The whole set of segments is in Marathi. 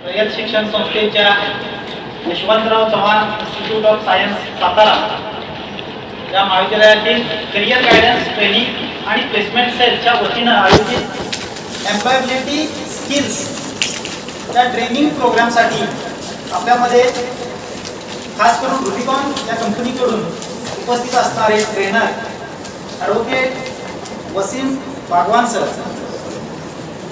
रयत शिक्षण संस्थेच्या Yashwantrao Chavan institute of science Satara या महाविद्यालयातील करिअर गायडन्स ट्रेनिंग आणि प्लेसमेंट सेलच्या वतीनं आयोजित एम्प्लॉयबिलिटी स्किल्स या ट्रेनिंग प्रोग्रामसाठी आपल्यामध्ये खास करून रुबिकॉन या कंपनीकडून उपस्थित असणारे trainer advocate Wasim Bagwan sir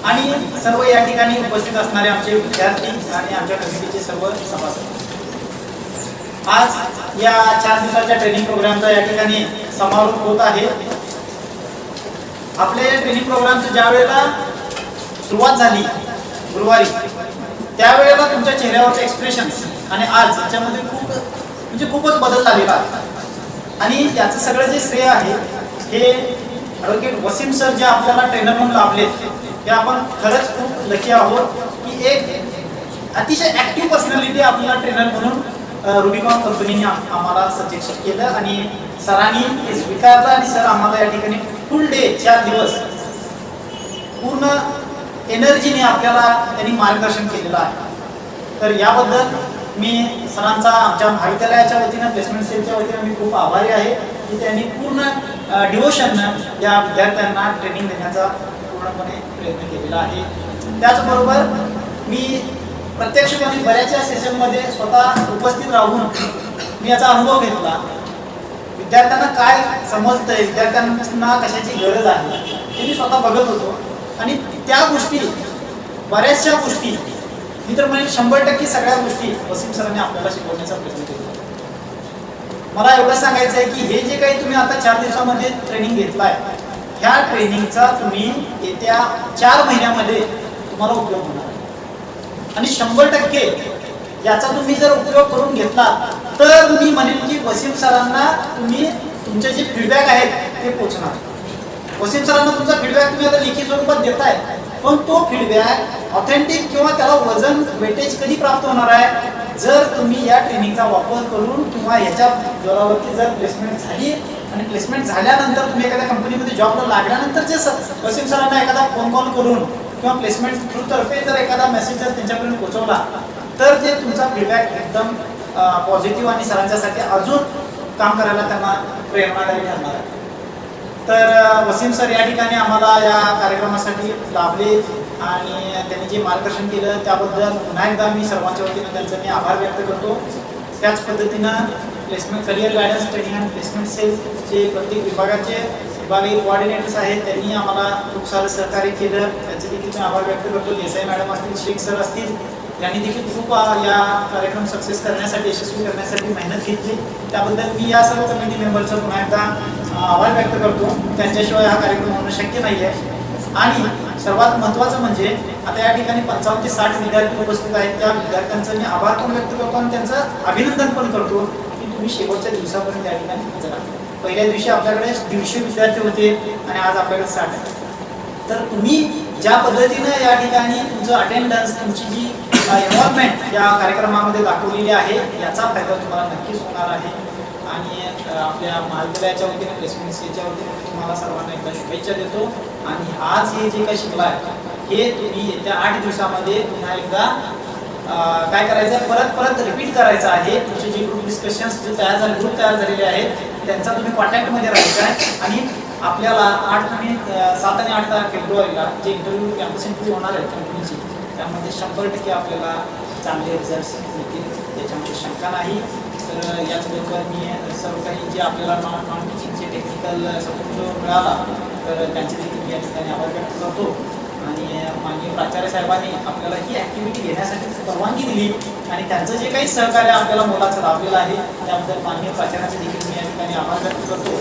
आणि सर्व या ठिकाणी उपस्थित असणारे आमचे विद्यार्थी आणि आमच्या कमिटीचे सर्व सभासद, आज या 4 दिवसाच्या ट्रेनिंग प्रोग्रामचा या ठिकाणी समारोप होत आहे. आपल्या ट्रेनिंग प्रोग्रामची ज्या वेळेला सुरुवात झाली गुरुवारी, त्यावेळेला तुमच्या चेहऱ्यावरचे एक्सप्रेशन्स आणि आज याच्यामध्ये खूपच बदल झालेला आहे. आणि याचं सगळं जे श्रेय आहे हे ॲडव्होकेट वसीम सर जे आपल्याला ट्रेनर म्हणून लाभले, ते आपण खरंच खूप लकी आहोत की एक अतिशय ॲक्टिव्ह पर्सनॅलिटी आपल्याला ट्रेनर म्हणून रुबिकॉन कंपनीने आम्हाला सजेस्ट केलं आणि सरांनी ते स्वीकारलं आणि सर आम्हाला या ठिकाणी फुल डे 4 दिवस पूर्ण एनर्जीने आपल्याला त्यांनी मार्गदर्शन केलेलं आहे. तर याबद्दल मी सरांचा आमच्या महाविद्यालयाच्या वतीनं प्लेसमेंट सेलच्या वतीनं मी खूप आभारी आहे की त्यांनी पूर्ण डिवोशननं या विद्यार्थ्यांना ट्रेनिंग देण्याचा पूर्णपणे प्रयत्न केलेला आहे. त्याचबरोबर मी प्रत्यक्षपणे बऱ्याचशा सेशनमध्ये स्वतः उपस्थित राहून मी याचा अनुभव घेतला. विद्यार्थ्यांना काय समजतंय, विद्यार्थ्यांना कशाची गरज आहे ते मी स्वतः बघत होतो आणि त्या गोष्टी, बऱ्याचशा गोष्टी, मी तर म्हणजे 100% सगळ्या गोष्टी वसीम सरांनी आपल्याला शिकवण्याचा प्रयत्न केला. मला एवढं सांगायचं आहे की हे जे काही तुम्ही आता 4 दिवसामध्ये ट्रेनिंग घेतलाय, ह्या ट्रेनिंगचा तुम्ही येत्या 4 महिन्यामध्ये तुम्हाला उपयोग होणार आहे. आणि 100% याचा तुम्ही जर उपयोग करून घेतला तर मी म्हणेन की वसीम सरांना तुम्ही तुमचे जे फीडबॅक आहेत ते पोहोचणार. वसीम सरांना तुमचा फीडबॅक तुम्ही आता लिखित स्वरूपात देताय, पण तो फीडबॅक ऑथेंटिक किंवा त्याला वजन वेटेज कधी प्राप्त होणार आहे, जर तुम्ही या ट्रेनिंगचा वापर करून किंवा ह्याच्या जोरावरती जर प्लेसमेंट झाली आणि प्लेसमेंट झाल्यानंतर तुम्ही एखाद्या कंपनीमध्ये जॉबला लागल्यानंतर जे वसीम सरांना एखादा फोन कॉल करून किंवा प्लेसमेंट थ्रू तर्फे जर एखादा मेसेज जर त्यांच्यापर्यंत पोहोचवला तर ते तुमचा फीडबॅक एकदम पॉझिटिव्ह आणि सरांच्यासाठी अजून काम करायला त्यांना प्रेरणादायी ठरणार आहे. तर वसीम सर या ठिकाणी आम्हाला या कार्यक्रमासाठी लाभले आणि त्यांनी जे मार्गदर्शन केलं त्याबद्दल पुन्हा एकदा मी सर्वांच्या वतीनं त्यांचा मी आभार व्यक्त करतो. त्याच पद्धतीनं प्लेसमेंट करिअर गायडन्स ट्रेनिंग आणि प्लेसमेंट सेलचे प्रत्येक विभागाचे विभागीय कोऑर्डिनेटर्स आहेत, त्यांनी आम्हाला खूप सारं सहकार्य केलं, त्याचे देखील मी आभार व्यक्त करतो. देसाई मॅडम असतील, शेख सर असतील, यांनी देखील खूप या कार्यक्रम सक्सेस करण्यासाठी, यशस्वी करण्यासाठी मेहनत घेतली. त्याबद्दल मी या सर्व कमिटी मेंबरचा पुन्हा एकदा आभार व्यक्त करतो. त्यांच्याशिवाय हा कार्यक्रम होणं शक्य नाही आहे. आणि सर्वात महत्त्वाचं म्हणजे आता या ठिकाणी 55 ते 60 विद्यार्थी उपस्थित आहेत. त्या विद्यार्थ्यांचा मी आभार पण व्यक्त करतो आणि त्यांचं अभिनंदन पण करतो की तुम्ही शेवटच्या दिवसापर्यंत या ठिकाणी हजर आहात. पहिल्या दिवशी आपल्याकडे 150 विद्यार्थी होते आणि आज आपल्याकडे 60 आहेत. तर तुम्ही ज्या पद्धतीनं या ठिकाणी तुमचं अटेंडन्स, तुमची जी इन्व्हॉल्वमेंट या कार्यक्रमामध्ये दाखवलेली आहे, याचा फायदा तुम्हाला नक्कीच होणार आहे. आणि आपल्या महाविद्यालयाच्या वतीने, प्लेसमेंट सेलच्या वतीने तुम्हाला सर्वांना एकदा शुभेच्छा देतो. आणि आज हे जे काही शिकलं आहे हे तुम्ही येत्या 8 दिवसामध्ये पुन्हा एकदा काय करायचं आहे, परत रिपीट करायचं आहे. तुमचे जे ग्रुप डिस्कशन्स जे ग्रुप तयार झालेले आहेत त्यांचा तुम्ही कॉन्टॅक्टमध्ये राहायचं आहे. आणि आपल्याला 7 आणि 8 फेब्रुवारीला जे कॅम्पस इंटरव्ह्यू होणार आहेत कंपनीची, त्यामध्ये 100% आपल्याला चांगले रिझल्ट्स मिळतील, त्याच्यामध्ये शंका नाही. तर याचबरोबर मी सर्व काही जे आपल्याला नॉन टीचिंगचे टेक्निकल सपोर्ट जो मिळाला तर त्यांचे देखील मी या ठिकाणी आभार व्यक्त करतो. आणि माननीय प्राचार्य साहेबांनी आपल्याला ही ॲक्टिव्हिटी घेण्यासाठी परवानगी दिली आणि त्यांचं जे काही सहकार्य आपल्याला मोलाचं लाभलेलं आहे त्याबद्दल माननीय प्राचार्यांचे देखील मी या ठिकाणी आभार व्यक्त करतो.